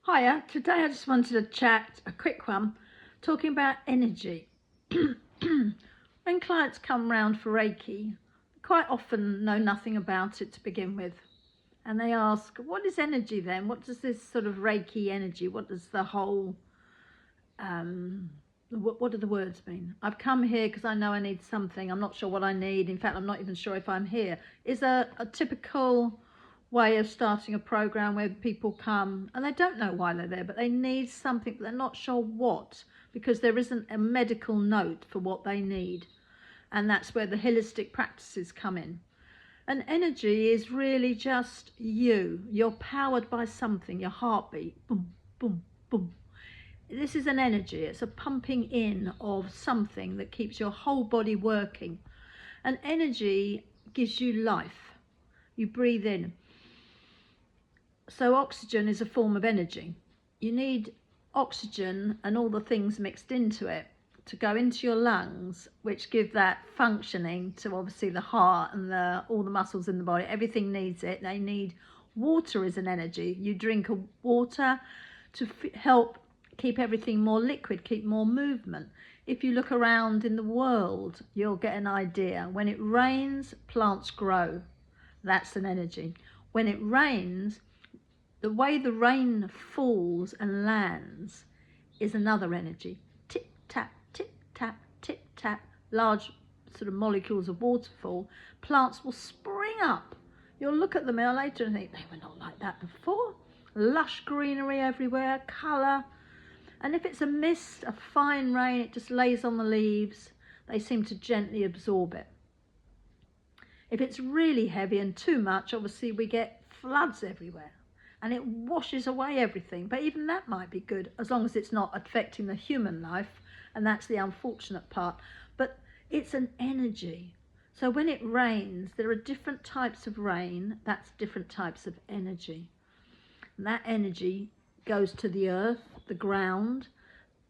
Hiya, today I just wanted to chat, a quick one, talking about energy. When clients come round for Reiki, quite often know nothing about it to begin with. And they ask, what is energy then? What does this sort of Reiki energy, what does the whole, what do the words mean? I've come here because I know I need something. I'm not sure what I need. In fact, I'm not even sure if I'm here. Is a typical way of starting a program where people come and they don't know why they're there, but they need something, but they're not sure what, because there isn't a medical note for what they need. And that's where the holistic practices come in. And energy is really just you. You're powered by something, your heartbeat, boom, boom, boom. This is an energy. It's a pumping in of something that keeps your whole body working. And energy gives you life. You breathe in. So oxygen is a form of energy. You need oxygen and all the things mixed into it to go into your lungs, which give that functioning to obviously the heart and all the muscles in the body. Everything needs it. They need water as an energy. You drink water to help keep everything more liquid, keep more movement. If you look around in the world, you'll get an idea. When it rains, plants grow. That's an energy. When it rains, the way the rain falls and lands is another energy. Tip, tap, tip, tap, tip, tap. Large sort of molecules of water fall. Plants will spring up. You'll look at them later and think, they were not like that before. Lush greenery everywhere, colour. And if it's a mist, a fine rain, it just lays on the leaves. They seem to gently absorb it. If it's really heavy and too much, obviously we get floods everywhere. And it washes away everything, but even that might be good as long as it's not affecting the human life, and that's the unfortunate part. But it's an energy. So when it rains, there are different types of rain. That's different types of energy. And that energy goes to the earth, the ground,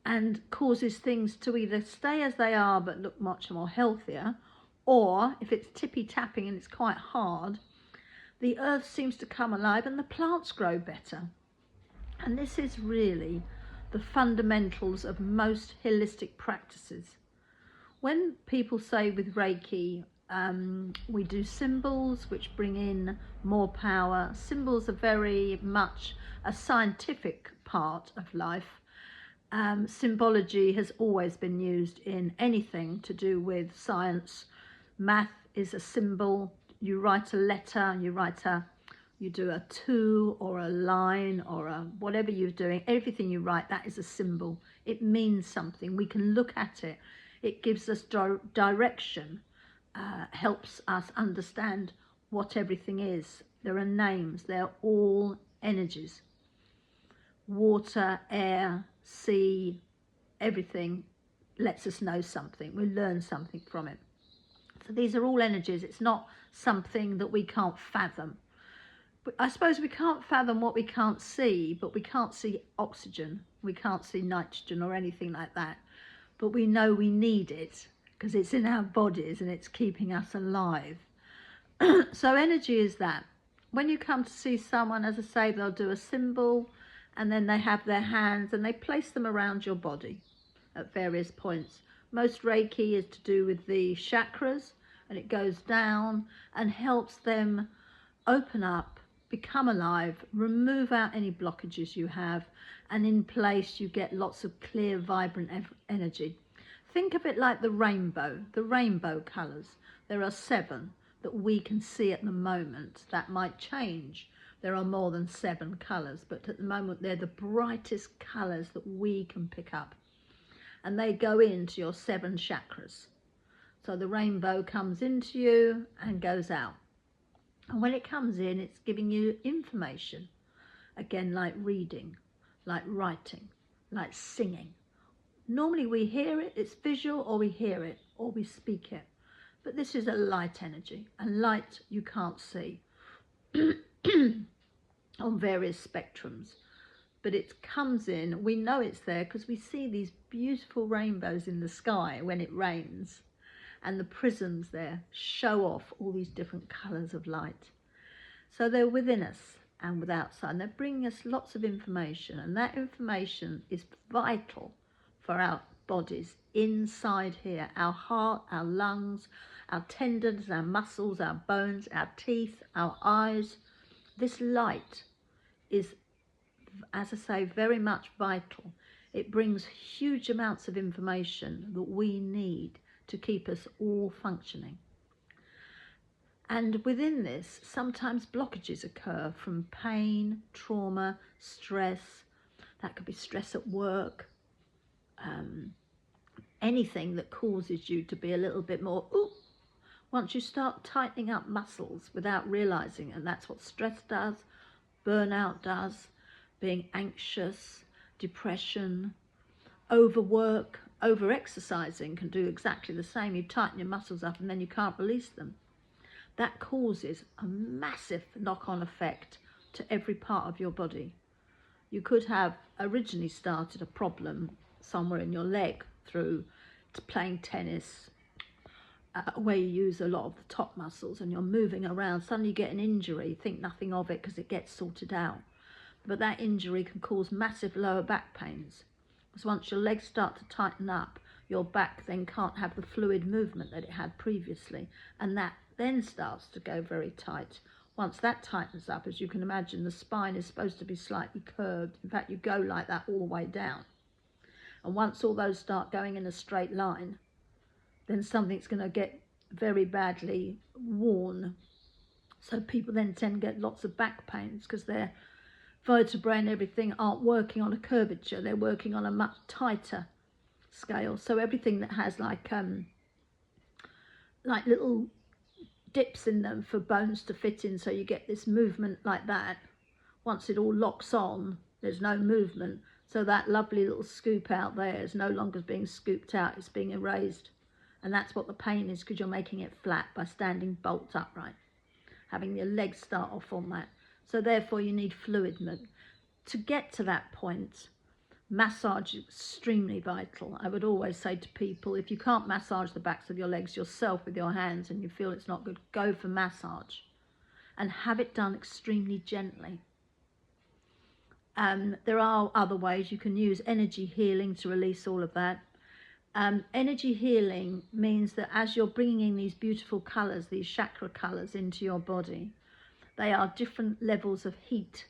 and causes things to either stay as they are but look much more healthier, or if it's tippy tapping and it's quite hard, the earth seems to come alive and the plants grow better. And this is really the fundamentals of most holistic practices. When people say with Reiki, we do symbols which bring in more power. Symbols are very much a scientific part of life. Symbology has always been used in anything to do with science. Math is a symbol. You write a letter, you do a two or a line or whatever you're doing, everything you write, that is a symbol. It means something. We can look at it. It gives us direction, helps us understand what everything is. There are names. They're all energies. Water, air, sea, everything lets us know something. We learn something from it. So these are all energies. It's not something that we can't fathom. But I suppose we can't fathom what we can't see, but we can't see oxygen. We can't see nitrogen or anything like that. But we know we need it because it's in our bodies and it's keeping us alive. So energy is that. When you come to see someone, as I say, they'll do a symbol and then they have their hands and they place them around your body at various points. Most Reiki is to do with the chakras, and it goes down and helps them open up, become alive, remove out any blockages you have, and in place you get lots of clear, vibrant energy. Think of it like the rainbow colours. There are 7 that we can see at the moment. That might change. There are more than 7 colours, but at the moment they're the brightest colours that we can pick up. And they go into your 7 chakras. So the rainbow comes into you and goes out. And when it comes in, it's giving you information. Again, like reading, like writing, like singing. Normally we hear it, it's visual, or we hear it, or we speak it. But this is a light energy, and light you can't see on various spectrums. But it comes in, we know it's there because we see these beautiful rainbows in the sky when it rains. And the prisms there show off all these different colours of light. So they're within us. and without sight. And they're bringing us lots of information, and that information is vital for our bodies inside here, our heart, our lungs, our tendons, our muscles, our bones, our teeth, our eyes. This light is, as I say, very much vital. It brings huge amounts of information that we need to keep us all functioning. And within this, sometimes blockages occur from pain, trauma, stress. That could be stress at work, anything that causes you to be a little bit more, ooh. Once you start tightening up muscles without realizing, and that's what stress does, burnout does, being anxious, depression, overwork, over-exercising can do exactly the same. You tighten your muscles up and then you can't release them. That causes a massive knock-on effect to every part of your body. You could have originally started a problem somewhere in your leg through playing tennis, where you use a lot of the top muscles and you're moving around. Suddenly you get an injury, think nothing of it because it gets sorted out. But that injury can cause massive lower back pains. Because once your legs start to tighten up, your back then can't have the fluid movement that it had previously. And that then starts to go very tight. Once that tightens up, as you can imagine, the spine is supposed to be slightly curved. In fact, you go like that all the way down. And once all those start going in a straight line, then something's going to get very badly worn. So people then tend to get lots of back pains because their vertebrae and everything aren't working on a curvature. They're working on a much tighter scale. So everything that has like little dips in them for bones to fit in, so you get this movement like that. Once it all locks on, there's no movement. So that lovely little scoop out there is no longer being scooped out, it's being erased. And that's what the pain is, because you're making it flat by standing bolt upright, having your legs start off on that. So therefore you need fluid movement. To get to that point, massage is extremely vital. I would always say to people, if you can't massage the backs of your legs yourself with your hands and you feel it's not good, go for massage and have it done extremely gently. There are other ways. You can use energy healing to release all of that. Energy healing means that as you're bringing in these beautiful colours, these chakra colours into your body, they are different levels of heat.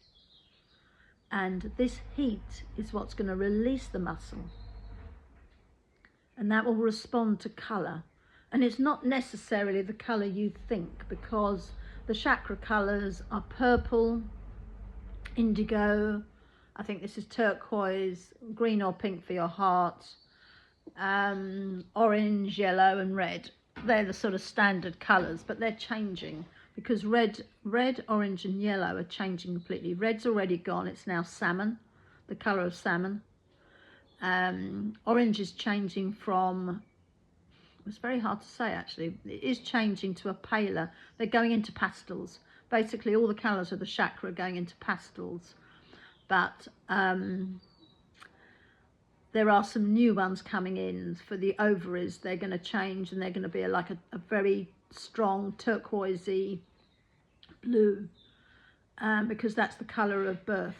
And this heat is what's going to release the muscle. And that will respond to colour. And it's not necessarily the colour you think, because the chakra colours are purple, indigo, I think this is turquoise, green or pink for your heart, orange, yellow and red. They're the sort of standard colours, but they're changing because red, orange and yellow are changing completely. Red's already gone, it's now salmon, the colour of salmon. Orange is changing from, it's very hard to say actually, it is changing to a paler. They're going into pastels. Basically all the colours of the chakra are going into pastels. But there are some new ones coming in for the ovaries. They're going to change and they're going to be like a very strong turquoisey blue, because that's the colour of birth.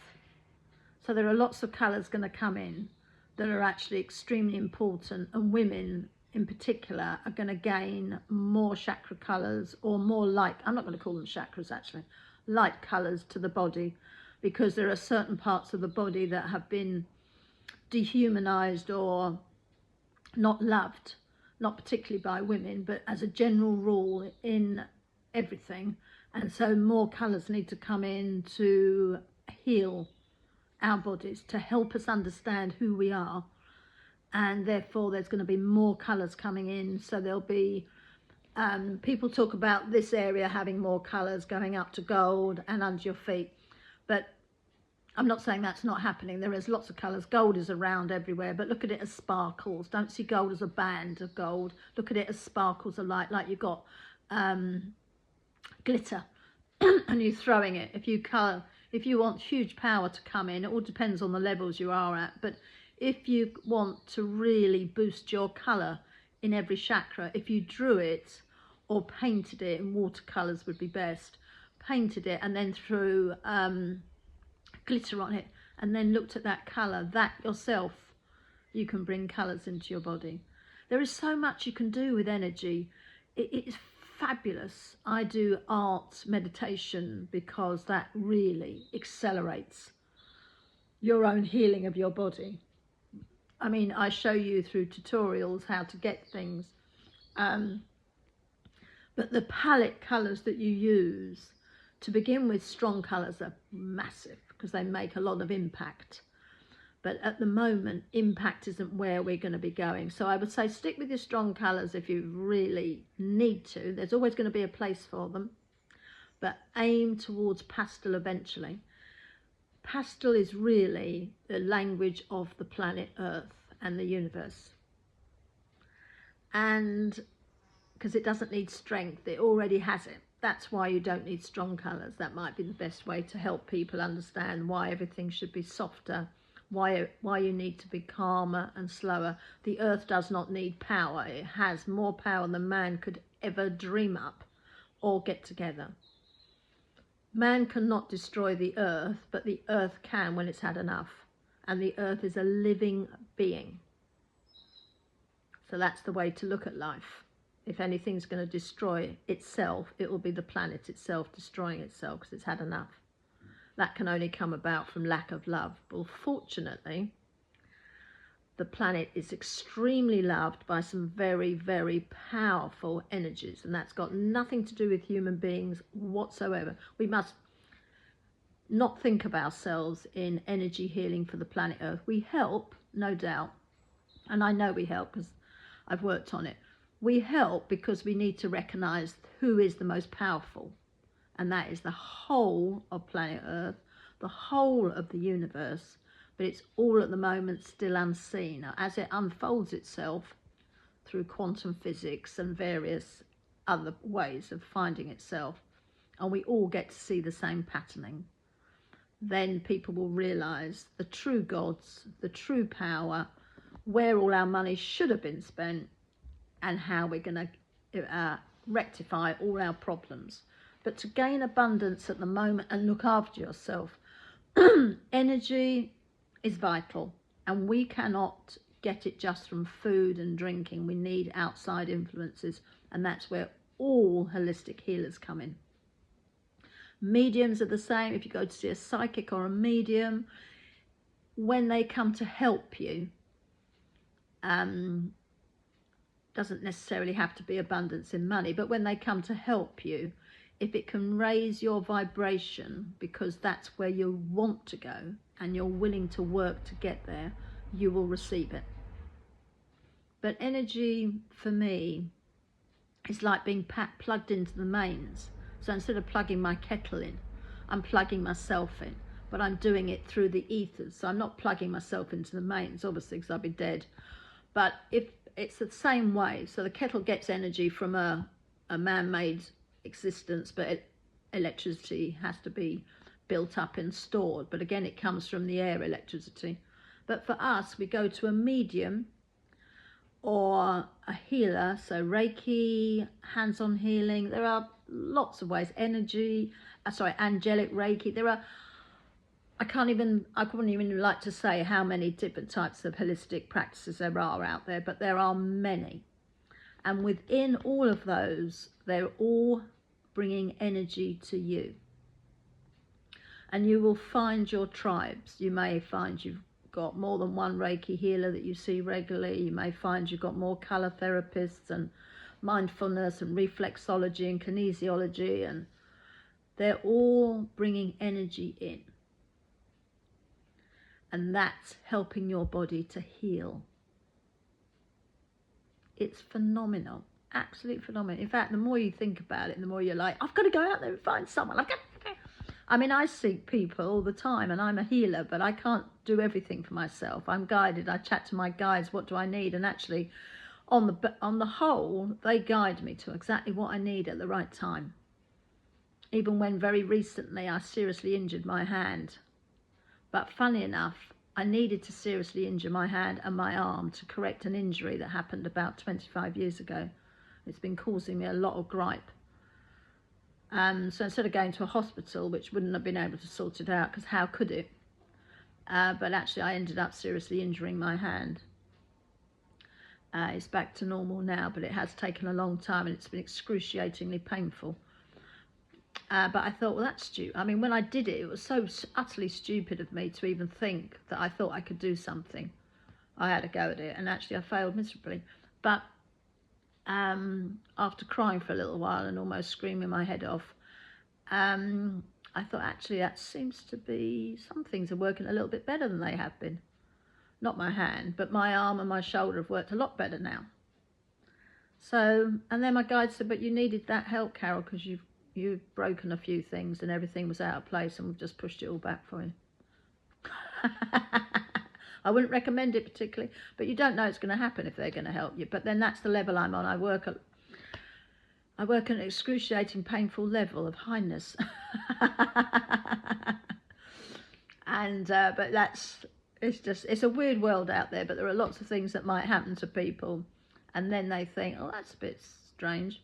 So there are lots of colours going to come in that are actually extremely important, and women in particular are going to gain more chakra colours, or more light, I'm not going to call them chakras actually, light colours to the body, because there are certain parts of the body that have been dehumanized or not loved, not particularly by women, but as a general rule in everything. And so more colours need to come in to heal our bodies, to help us understand who we are. And therefore there's going to be more colours coming in. So there'll be, people talk about this area having more colours going up to gold and under your feet. But I'm not saying that's not happening. There is lots of colours. Gold is around everywhere, but look at it as sparkles. Don't see gold as a band of gold. Look at it as sparkles of light, like you've got glitter and you're throwing it. If you want huge power to come in, it all depends on the levels you are at. But if you want to really boost your colour in every chakra, if you drew it or painted it in watercolours would be best. painted it and then threw glitter on it and then looked at that colour, that yourself, you can bring colours into your body. There is so much you can do with energy. It is fabulous. I do art meditation because that really accelerates your own healing of your body. I mean, I show you through tutorials how to get things, but the palette colours that you use, to begin with, strong colours are massive because they make a lot of impact. But at the moment, impact isn't where we're going to be going. So I would say stick with your strong colours if you really need to. There's always going to be a place for them. But aim towards pastel eventually. Pastel is really the language of the planet Earth and the universe. And because it doesn't need strength, it already has it. That's why you don't need strong colours. That might be the best way to help people understand why everything should be softer, why you need to be calmer and slower. The earth does not need power. It has more power than man could ever dream up or get together. Man cannot destroy the earth, but the earth can when it's had enough. And the earth is a living being. So that's the way to look at life. If anything's going to destroy itself, it will be the planet itself destroying itself because it's had enough. That can only come about from lack of love. Well, fortunately, the planet is extremely loved by some very, very powerful energies, and that's got nothing to do with human beings whatsoever. We must not think of ourselves in energy healing for the planet Earth. We help, no doubt, and I know we help because I've worked on it. We help because we need to recognize who is the most powerful, and that is the whole of planet Earth, the whole of the universe, but it's all at the moment still unseen. As it unfolds itself through quantum physics and various other ways of finding itself, and we all get to see the same patterning, then people will realize the true gods, the true power, where all our money should have been spent, and how we're going to rectify all our problems. But to gain abundance at the moment and look after yourself, energy is vital, and we cannot get it just from food and drinking. We need outside influences, and that's where all holistic healers come in. Mediums are the same. If you go to see a psychic or a medium, when they come to help you, doesn't necessarily have to be abundance in money, but when they come to help you, if it can raise your vibration, because that's where you want to go and you're willing to work to get there, you will receive it. But energy for me is like being plugged into the mains. So instead of plugging my kettle in, I'm plugging myself in, but I'm doing it through the ethers. So I'm not plugging myself into the mains, obviously, because I'd be dead. But if it's the same way, so the kettle gets energy from a man-made existence, but electricity has to be built up and stored. But again, it comes from the air electricity. But for us, we go to a medium or a healer, so Reiki, hands-on healing. There are lots of ways. Angelic Reiki. There are, I wouldn't even like to say how many different types of holistic practices there are out there, but there are many. And within all of those, they're all bringing energy to you. And you will find your tribes. You may find you've got more than one Reiki healer that you see regularly. You may find you've got more colour therapists and mindfulness and reflexology and kinesiology, and they're all bringing energy in. And that's helping your body to heal. It's phenomenal, absolutely phenomenal. In fact, the more you think about it, the more you're like, I've got to go out there and find someone. I mean, I see people all the time, and I'm a healer, but I can't do everything for myself. I'm guided. I chat to my guides, what do I need? And actually, on the whole, they guide me to exactly what I need at the right time. Even when very recently I seriously injured my hand. But funny enough, I needed to seriously injure my hand and my arm to correct an injury that happened about 25 years ago. It's been causing me a lot of gripe. So instead of going to a hospital, which wouldn't have been able to sort it out, because how could it? But actually I ended up seriously injuring my hand. It's back to normal now, but it has taken a long time and it's been excruciatingly painful. But I thought, well, that's stupid. I mean, when I did it, it was so utterly stupid of me to even think that I thought I could do something. I had a go at it, and actually I failed miserably. But after crying for a little while and almost screaming my head off, I thought, actually, that seems to be, some things are working a little bit better than they have been. Not my hand, but my arm and my shoulder have worked a lot better now. So, and then my guide said, but you needed that help, Carol, because you've broken a few things and everything was out of place, and we've just pushed it all back for you. I wouldn't recommend it particularly, but you don't know it's going to happen if they're going to help you. But then that's the level I'm on. I work at an excruciating, painful level of highness. And but it's a weird world out there. But there are lots of things that might happen to people, and then they think, oh, that's a bit strange.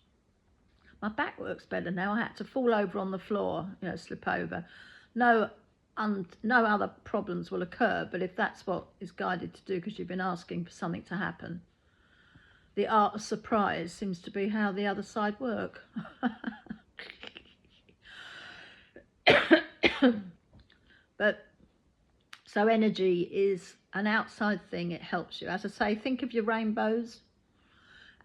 My back works better now. I had to fall over on the floor, slip over. No other problems will occur, but if that's what is guided to do, because you've been asking for something to happen, the art of surprise seems to be how the other side work. But so energy is an outside thing. It helps you. As I say, think of your rainbows.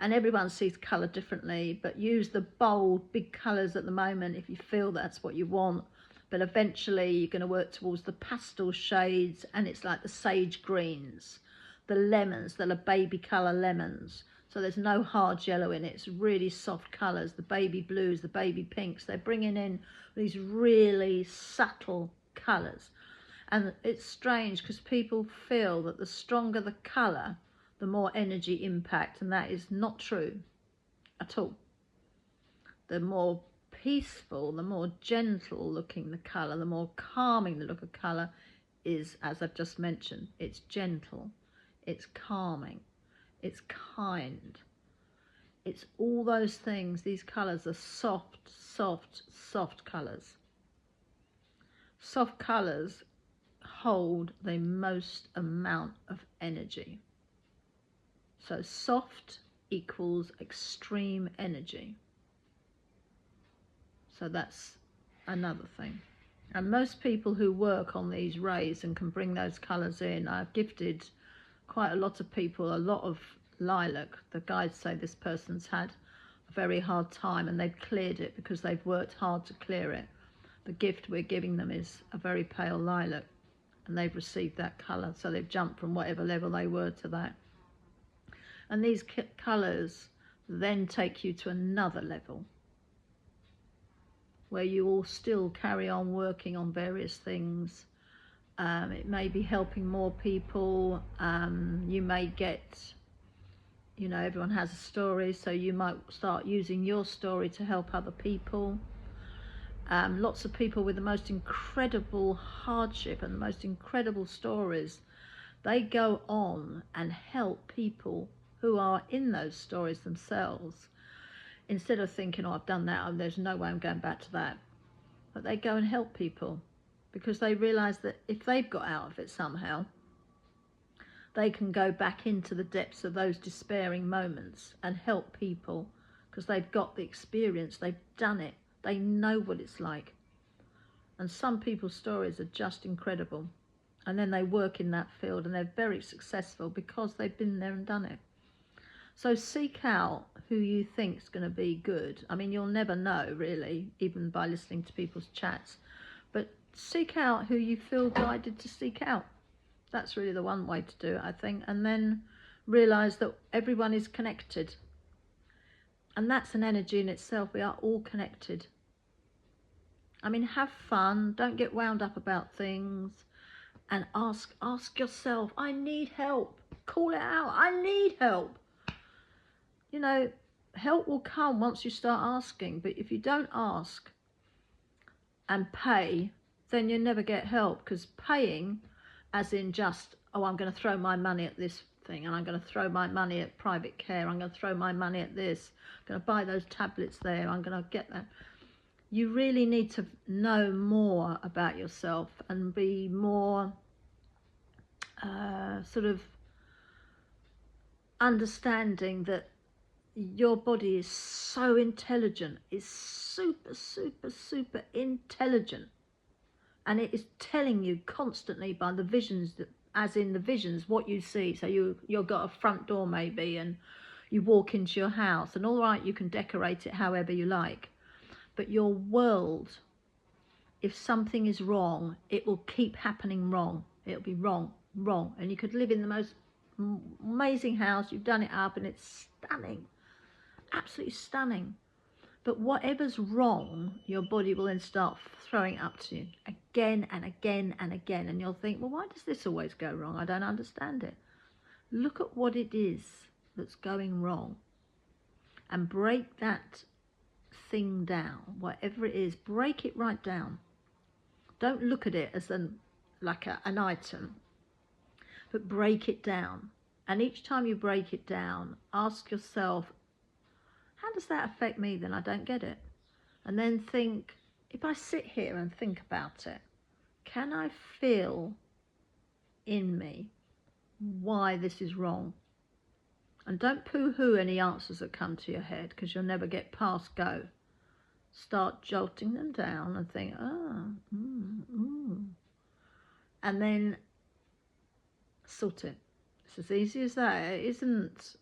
And everyone sees colour differently, but use the bold, big colours at the moment if you feel that's what you want. But eventually you're going to work towards the pastel shades, and it's like the sage greens, the lemons that are baby colour lemons. So there's no hard yellow in it. It's really soft colours, the baby blues, the baby pinks. They're bringing in these really subtle colours. And it's strange because people feel that the stronger the colour, the more energy impact, and that is not true at all. The more peaceful, the more gentle looking the colour, the more calming the look of colour is, as I've just mentioned. It's gentle, it's calming, it's kind. It's all those things. These colours are soft, soft, soft colours. Soft colours hold the most amount of energy. So soft equals extreme energy. So that's another thing. And most people who work on these rays and can bring those colours in, I've gifted quite a lot of people a lot of lilac. The guides say this person's had a very hard time and they've cleared it because they've worked hard to clear it. The gift we're giving them is a very pale lilac, and they've received that colour. So they've jumped from whatever level they were to that. And these colours then take you to another level where you will still carry on working on various things. It may be helping more people. You may get, everyone has a story, so you might start using your story to help other people. Lots of people with the most incredible hardship and the most incredible stories, they go on and help people who are in those stories themselves, instead of thinking, oh, I've done that and there's no way I'm going back to that. But they go and help people because they realise that if they've got out of it somehow, they can go back into the depths of those despairing moments and help people because they've got the experience, they've done it, they know what it's like. And some people's stories are just incredible. And then they work in that field and they're very successful because they've been there and done it. So seek out who you think is going to be good. I mean, you'll never know, really, even by listening to people's chats. But seek out who you feel guided to seek out. That's really the one way to do it, I think. And then realise that everyone is connected. And that's an energy in itself. We are all connected. I mean, have fun. Don't get wound up about things. And ask yourself, I need help. Call it out. I need help. Help will come once you start asking, but if you don't ask and pay, then you never get help, because paying, as in just, oh, I'm going to throw my money at this thing, and I'm going to throw my money at private care, I'm going to throw my money at this, I'm going to buy those tablets there, I'm going to get that. you really need to know more about yourself and be more sort of understanding that your body is so intelligent, it's super, super, super intelligent. And it is telling you constantly by the visions, that, as in the visions, what you see. So you've got a front door maybe, and you walk into your house, and all right, you can decorate it however you like. But your world, if something is wrong, it will keep happening wrong. It'll be wrong, wrong. And you could live in the most amazing house, you've done it up, and it's stunning, absolutely stunning. But whatever's wrong, your body will then start throwing it up to you again and again and again. And you'll think, well, why does this always go wrong? I don't understand it. Look at what it is that's going wrong and break that thing down. Whatever it is, break it right down. Don't look at it as an item, but break it down. And each time you break it down, ask yourself, how does that affect me? Then I don't get it. And then think, if I sit here and think about it, can I feel in me why this is wrong? And don't poo-hoo any answers that come to your head, because you'll never get past go. Start jolting them down and think, and then sort it. It's as easy as that. It isn't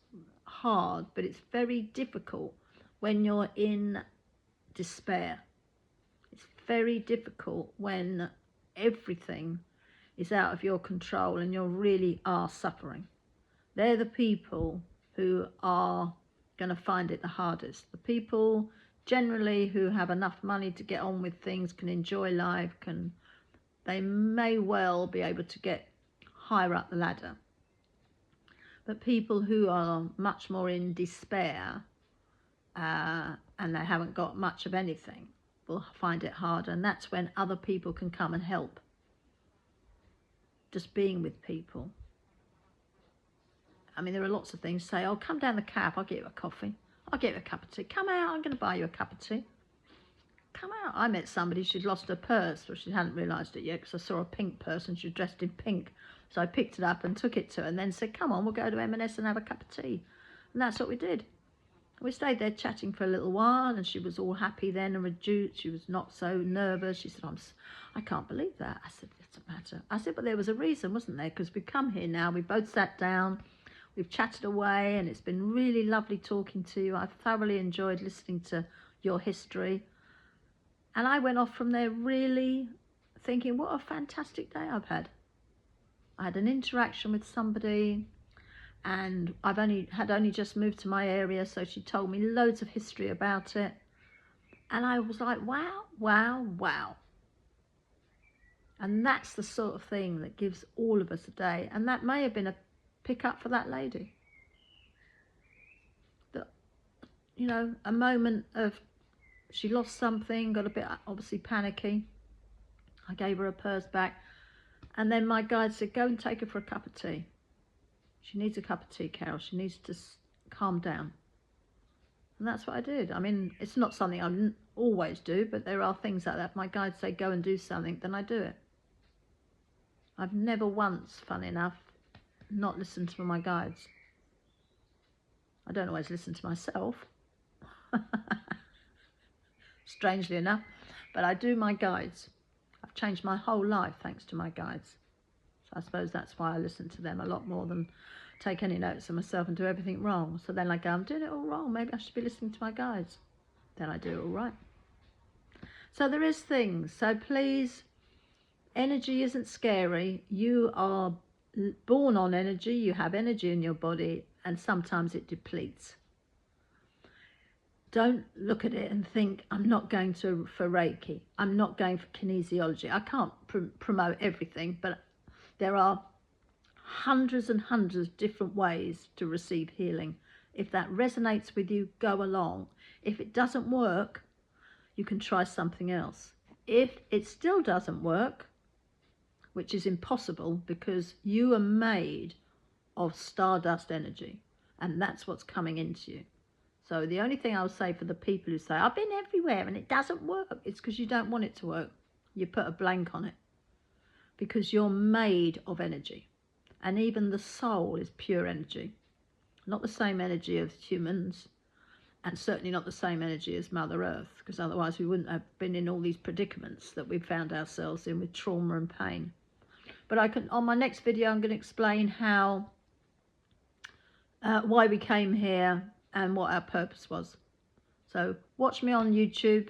hard, but it's very difficult when you're in despair. It's very difficult when everything is out of your control and you really are suffering. They're the people who are going to find it the hardest. The people generally who have enough money to get on with things, can enjoy life, they may well be able to get higher up the ladder. But people who are much more in despair and they haven't got much of anything will find it harder. And that's when other people can come and help. Just being with people. I mean, there are lots of things. Say, oh, come down the cab, I'll get you a coffee. I'll get you a cup of tea. Come out, I'm going to buy you a cup of tea. Come out. I met somebody, she'd lost her purse, but she hadn't realised it yet, because I saw a pink purse and she was dressed in pink. So I picked it up and took it to her and then said, come on, we'll go to M&S and have a cup of tea. And that's what we did. We stayed there chatting for a little while, and she was all happy then and reduced. She was not so nervous. She said, I can't believe that. I said, it doesn't matter. I said, but there was a reason, wasn't there? Because we've come here now, we both sat down, we've chatted away, and it's been really lovely talking to you. I've thoroughly enjoyed listening to your history. And I went off from there really thinking, what a fantastic day I've had. I had an interaction with somebody, and I've only just moved to my area, so she told me loads of history about it. And I was like, wow, wow, wow. And that's the sort of thing that gives all of us a day. And that may have been a pick up for that lady. That, you know, a moment of, she lost something, got a bit obviously panicky. I gave her her purse back. And then my guide said, go and take her for a cup of tea. She needs a cup of tea, Carol. She needs to calm down. And that's what I did. I mean, it's not something I always do, but there are things like that. If my guides say, go and do something, then I do it. I've never once, fun enough, not listened to my guides. I don't always listen to myself. Strangely enough. But I do my guides. I've changed my whole life thanks to my guides. So I suppose that's why I listen to them a lot more than take any notes of myself and do everything wrong. So then I go, I'm doing it all wrong. Maybe I should be listening to my guides. Then I do it all right. So there is things. So please, energy isn't scary. You are born on energy. You have energy in your body, and sometimes it depletes. Don't look at it and think, I'm not going for Reiki. I'm not going for kinesiology. I can't promote everything, but there are hundreds and hundreds of different ways to receive healing. If that resonates with you, go along. If it doesn't work, you can try something else. If it still doesn't work, which is impossible because you are made of stardust energy, and that's what's coming into you. So the only thing I'll say for the people who say, I've been everywhere and it doesn't work, it's because you don't want it to work. You put a blank on it. Because you're made of energy. And even the soul is pure energy. Not the same energy as humans, and certainly not the same energy as Mother Earth, because otherwise we wouldn't have been in all these predicaments that we've found ourselves in with trauma and pain. But on my next video, I'm going to explain how, why we came here and what our purpose was. So watch me on YouTube.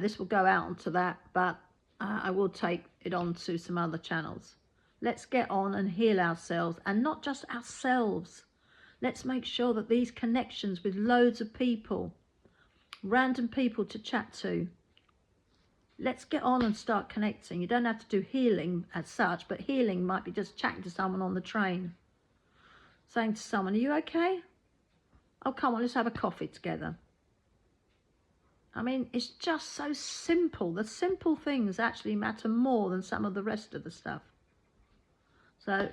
This will go out onto that, but I will take it on to some other channels. Let's get on and heal ourselves, and not just ourselves. Let's make sure that these connections with loads of people, random people to chat to, let's get on and start connecting. You don't have to do healing as such, but healing might be just chatting to someone on the train, saying to someone, are you okay? Oh, come on, let's have a coffee together. I mean, it's just so simple. The simple things actually matter more than some of the rest of the stuff. So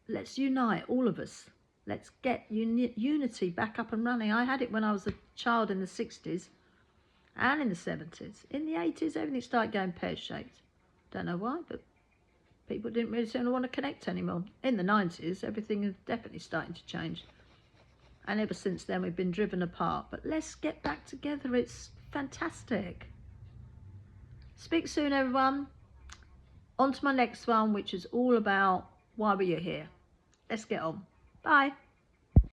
let's unite, all of us. Let's get unity back up and running. I had it when I was a child in the 60s and in the 70s. In the 80s, everything started going pear-shaped. Don't know why, but people didn't really seem to want to connect anymore. In the 90s, everything is definitely starting to change. And ever since then, we've been driven apart. But let's get back together. It's fantastic. Speak soon, everyone. On to my next one, which is all about why were you here. Let's get on. Bye.